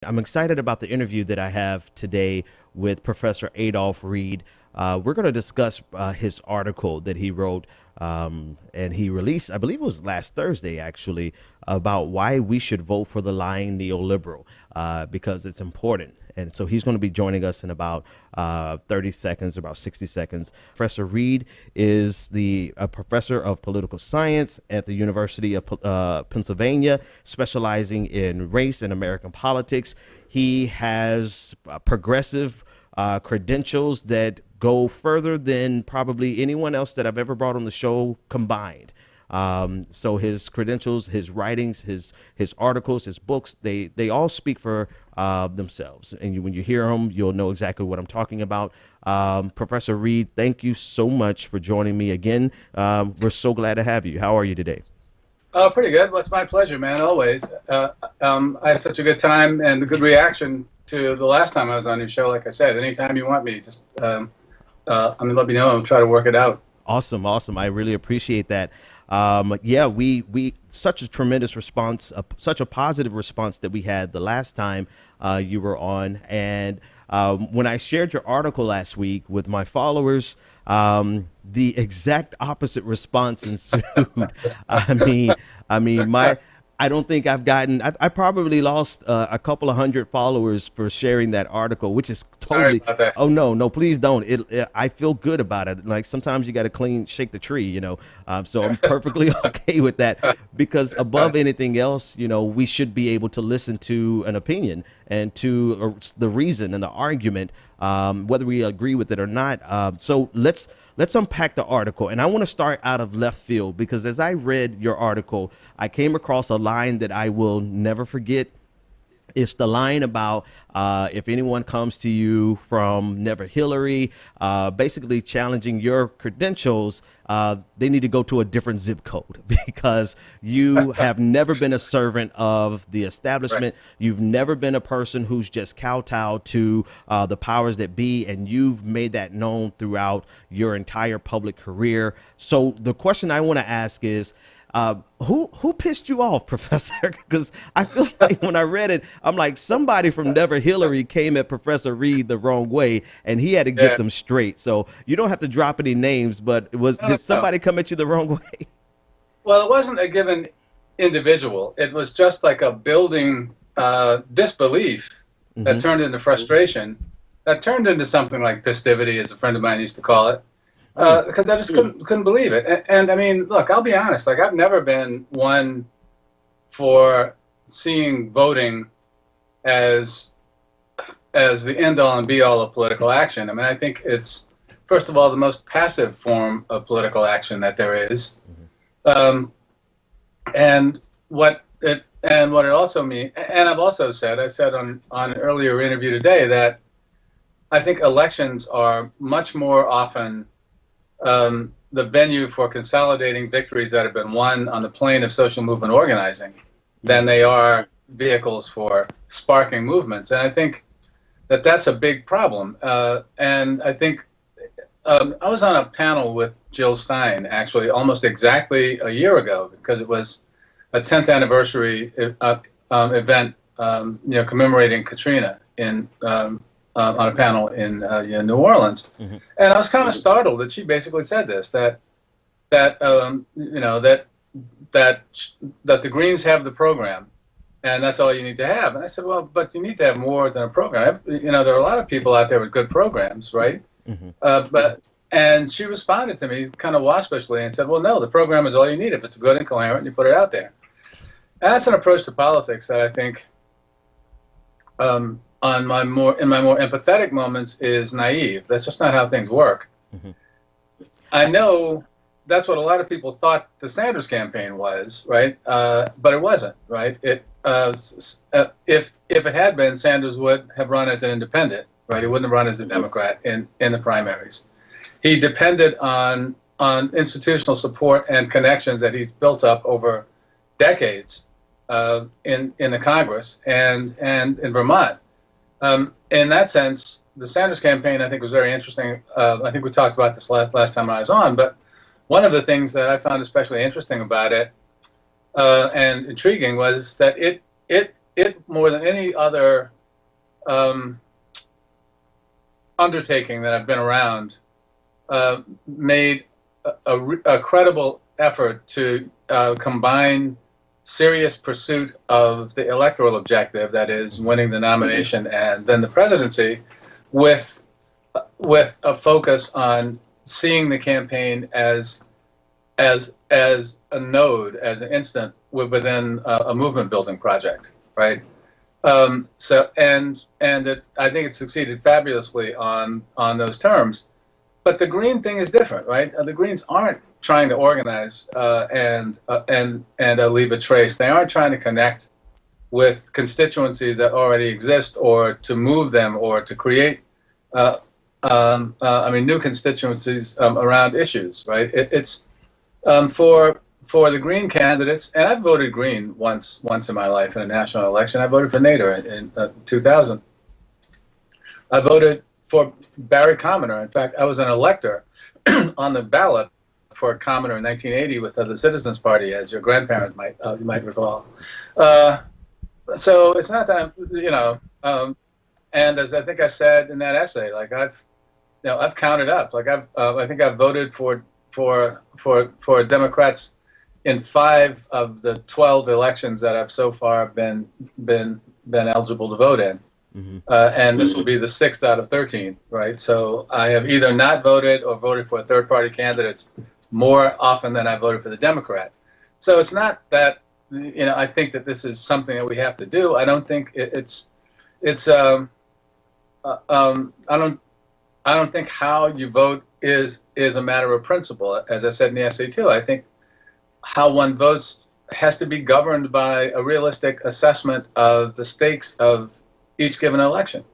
I'm excited about the interview that I have today with Professor Adolph Reed. We're going to discuss his article that he wrote and he released, I believe it was last Thursday, actually, about why we should vote for the lying neoliberal because it's important. And so he's going to be joining us in about 30 seconds, about 60 seconds. Professor Reed is a professor of political science at the University of Pennsylvania, specializing in race and American politics. He has progressive credentials that go further than probably anyone else that I've ever brought on the show combined. So his credentials, his writings, his articles, his books, they all speak for themselves. And when you hear them, you'll know exactly what I'm talking about. Professor Reed, thank you so much for joining me again. We're so glad to have you. How are you today? Oh, pretty good. Well, it's my pleasure, man, always. I had such a good time and a good reaction to the last time I was on your show. Like I said, anytime you want me, just let me know. I'll try to work it out. Awesome. I really appreciate that. Yeah, we such a tremendous response, such a positive response that we had the last time you were on. And when I shared your article last week with my followers, the exact opposite response ensued. I don't think I've gotten. I probably lost a couple of hundred followers for sharing that article, which is Sorry totally. about that. Oh no, please don't. I feel good about it. Like sometimes you got to shake the tree, So I'm perfectly okay with that because above anything else, we should be able to listen to an opinion and to the reason and the argument, whether we agree with it or not. So let's unpack the article. And I want to start out of left field because as I read your article, I came across a line that I will never forget. It's the line about if anyone comes to you from Never Hillary, basically challenging your credentials, they need to go to a different zip code because you have never been a servant of the establishment. Right. You've never been a person who's just kowtowed to the powers that be, and you've made that known throughout your entire public career. So the question I want to ask is, who pissed you off, Professor? Because I feel like when I read it, I'm like, somebody from Never Hillary came at Professor Reed the wrong way, and he had to get Yeah. them straight. So you don't have to drop any names, but No, did no. somebody come at you the wrong way? Well, it wasn't a given individual. It was just like a building disbelief that Hmm. turned into frustration, that turned into something like festivity, as a friend of mine used to call it. Because I just couldn't believe it. And I mean, look, I'll be honest. Like I've never been one for seeing voting as the end all and be all of political action. I mean, I think it's first of all the most passive form of political action that there is. Um, and what it also means, and I've also said, I said on an earlier interview today that I think elections are much more often the venue for consolidating victories that have been won on the plane of social movement organizing than they are vehicles for sparking movements. And I think that that's a big problem. And I think I was on a panel with Jill Stein actually almost exactly a year ago because it was a 10th anniversary event, commemorating Katrina on a panel in New Orleans, Hmm. and I was kind of startled that she basically said this that the Greens have the program, and that's all you need to have. And I said, well, but you need to have more than a program. There are a lot of people out there with good programs, right? Hmm. And she responded to me kind of waspishly and said, well, no, the program is all you need. If it's good and coherent, you put it out there. And that's an approach to politics that I think in my more empathetic moments is naive. That's just not how things work. Hmm. I know that's what a lot of people thought the Sanders campaign was, right? But it wasn't, right? If it had been, Sanders would have run as an independent, right? He wouldn't have run as a Democrat in the primaries. He depended on institutional support and connections that he's built up over decades in the Congress and in Vermont. In that sense, the Sanders campaign, I think, was very interesting. I think we talked about this last time I was on, but one of the things that I found especially interesting about it and intriguing was that it it more than any other undertaking that I've been around, made a credible effort to combine serious pursuit of the electoral objective, that is winning the nomination and then the presidency, with a focus on seeing the campaign as a node, as an instant within a movement building project, right? So I think it succeeded fabulously on those terms. But the Green thing is different, right? The Greens aren't trying to organize and leave a trace. They aren't trying to connect with constituencies that already exist, or to move them, or to create new constituencies around issues, right? It's for the Green candidates, and I've voted Green once in my life in a national election. I voted for Nader in 2000. I voted for Barry Commoner. In fact, I was an elector on the ballot for a commoner in 1980 with the Citizens Party, as your grandparent might recall. So it's not that and as I think I said in that essay, like I've counted up. Like I think I've voted for Democrats in 5 of the 12 elections that I've so far been eligible to vote in. Mm-hmm. And this will be the 6th out of 13, right? So I have either not voted or voted for third-party candidates more often than I voted for the Democrat. So it's not that, I think that this is something that we have to do. I don't think I don't think how you vote is a matter of principle. As I said in the essay too, I think how one votes has to be governed by a realistic assessment of the stakes of each given election.